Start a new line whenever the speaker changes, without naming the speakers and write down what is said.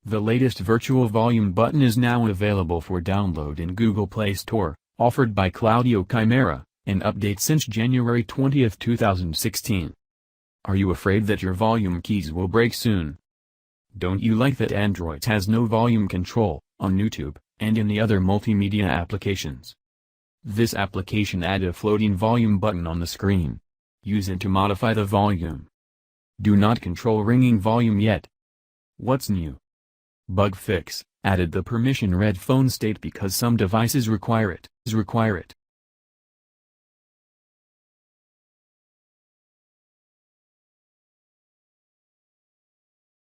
The latest virtual volume button is now available for download in Google Play Store, offered by Claudio Chimera, an update since January 20, 2016. Are you afraid that your volume keys will break soon? Don't you like that Android has no volume control, on YouTube, and in the other multimedia applications? This application adds a floating volume button on the screen. Use it to modify the volume. Do not control ringing volume yet. What's new? Bug fix, added the permission red phone state because some devices require it.